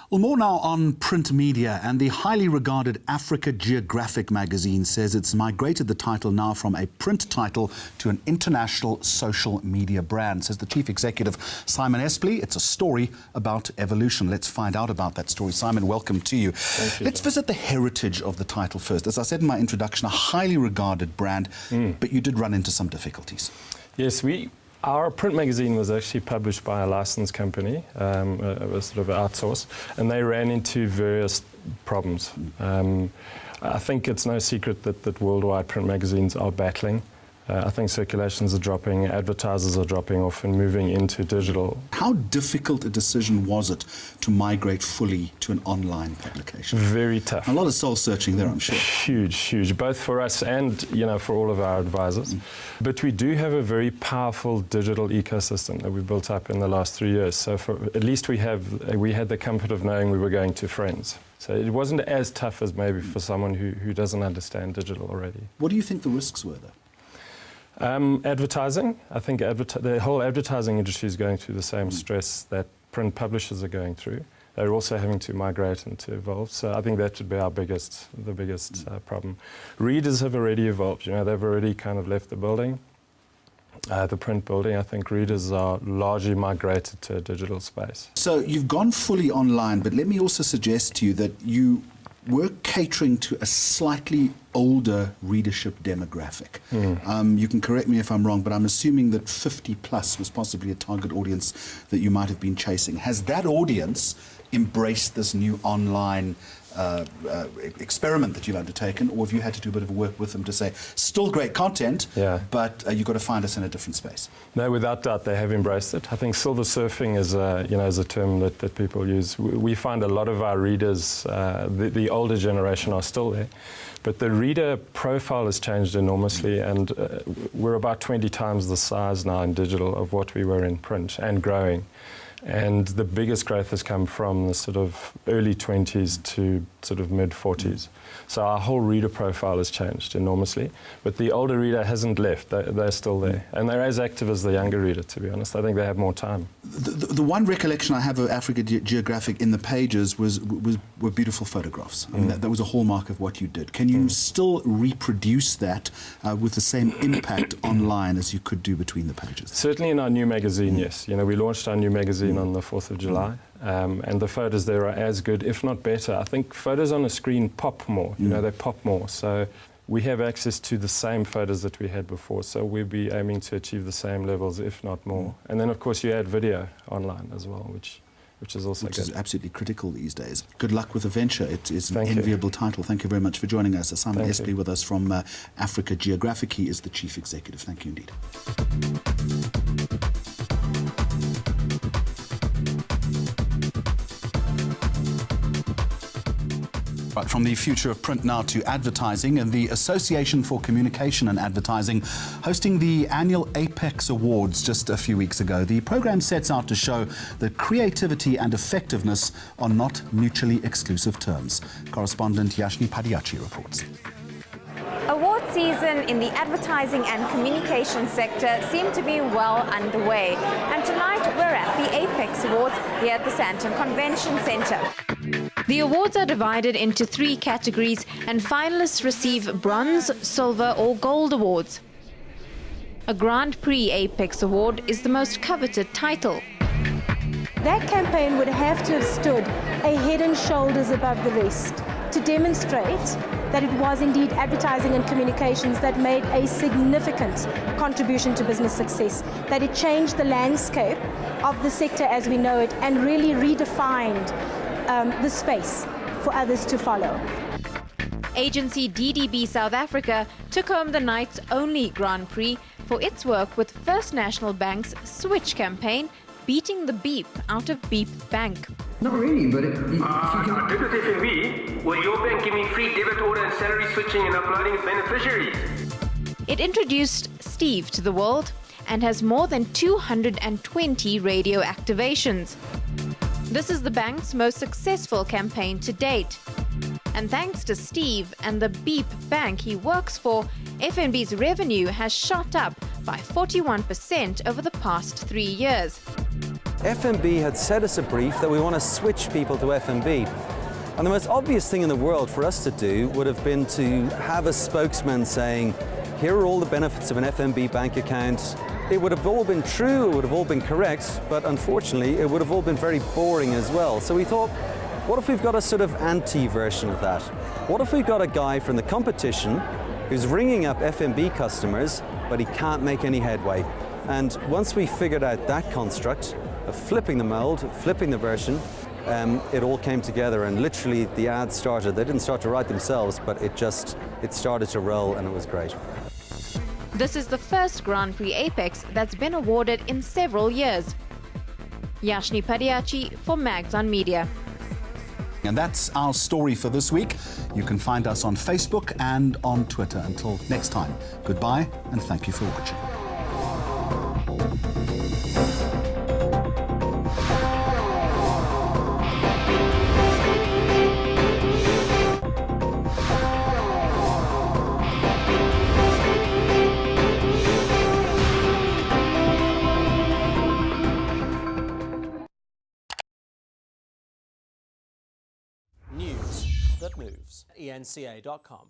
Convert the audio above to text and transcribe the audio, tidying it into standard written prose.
Well, more now on print media, and the highly regarded Africa Geographic magazine says it's migrated the title now from a print title to an international social media brand. Says the chief executive, Simon Espley. It's a story about evolution. Let's find out about that story. Simon, welcome to you. Thank you. Let's visit the heritage of the title first. As I said in my introduction, a highly regarded brand, but you did run into some difficulties. Yes, our print magazine was actually published by a licensed company, it was sort of outsourced, and they ran into various problems. I think it's no secret that worldwide print magazines are battling. I think circulations are dropping, advertisers are dropping off and moving into digital. How difficult a decision was it to migrate fully to an online publication? Very tough. A lot of soul searching there, I'm sure. Huge, both for us and for all of our advisors. But we do have a very powerful digital ecosystem that we built up in the last 3 years. So at least we had the comfort of knowing we were going to friends. So it wasn't as tough as maybe for someone who doesn't understand digital already. What do you think the risks were, though? Advertising. I think the whole advertising industry is going through the same stress that print publishers are going through. They're also having to migrate and to evolve. So I think that would be the biggest problem. Readers have already evolved. They've already kind of left the building, the print building. I think readers are largely migrated to a digital space. So you've gone fully online, but let me also suggest to you that you were catering to a slightly older readership demographic. You can correct me if I'm wrong, but I'm assuming that 50 plus was possibly a target audience that you might have been chasing. Has that audience embraced this new online experiment that you've undertaken, or have you had to do a bit of work with them to say, still great content, but you've got to find us in a different space? No, without doubt, they have embraced it. I think silver surfing is a term that people use. We find a lot of our readers, the older generation, are still there, but the reader profile has changed enormously, and we're about 20 times the size now in digital of what we were in print, and growing. And the biggest growth has come from the sort of early 20s to sort of mid-40s. So our whole reader profile has changed enormously. But the older reader hasn't left. They're still there. And they're as active as the younger reader, to be honest. I think they have more time. The one recollection I have of Africa Geographic in the pages were beautiful photographs. I mean, that was a hallmark of what you did. Can you still reproduce that with the same impact online as you could do between the pages? Certainly in our new magazine, yes. We launched our new magazine on the 4th of July. And the photos there are as good, if not better. I think photos on a screen pop more, they pop more. So we have access to the same photos that we had before, so we'll be aiming to achieve the same levels, if not more. And then, of course, you add video online as well, which is also good. Which is absolutely critical these days. Good luck with the venture. It is an enviable title. Thank you very much for joining us. Simon Espley with us from Africa Geographic. He is the chief executive. Thank you indeed. Right, from the future of print now to advertising, and the Association for Communication and Advertising hosting the annual Apex Awards just a few weeks ago. The program sets out to show that creativity and effectiveness are not mutually exclusive terms. Correspondent Yashini Padayachee reports. Award season in the advertising and communication sector seemed to be well underway. And tonight we're at the Apex Awards here at the Sandton Convention Center. The awards are divided into 3 categories, and finalists receive bronze, silver or gold awards. A Grand Prix Apex Award is the most coveted title. That campaign would have to have stood a head and shoulders above the rest to demonstrate that it was indeed advertising and communications that made a significant contribution to business success, that it changed the landscape of the sector as we know it and really redefined the space for others to follow. Agency DDB South Africa took home the night's only Grand Prix for its work with First National Bank's Switch campaign, beating the beep out of Beep Bank. Not really, but I did with FNB. Will your bank give me free debit order and salary switching and uploading its beneficiaries? It introduced Steve to the world and has more than 220 radio activations. This is the bank's most successful campaign to date. And thanks to Steve and the Beep Bank he works for, FNB's revenue has shot up by 41% over the past 3 years. FMB had set us a brief that we want to switch people to FMB. And the most obvious thing in the world for us to do would have been to have a spokesman saying, here are all the benefits of an FMB bank account. It would have all been true, it would have all been correct, but unfortunately it would have all been very boring as well. So we thought, what if we've got a sort of anti-version of that? What if we've got a guy from the competition who's ringing up FMB customers, but he can't make any headway? And once we figured out that construct of flipping the mold, flipping the version, it all came together, and literally the ads started. They didn't start to write themselves, but it started to roll, and it was great. This is the first Grand Prix Apex that's been awarded in several years. Yashini Padayachee for Mags on Media. And that's our story for this week. You can find us on Facebook and on Twitter. Until next time, goodbye and thank you for watching. News that moves. ENCA.com.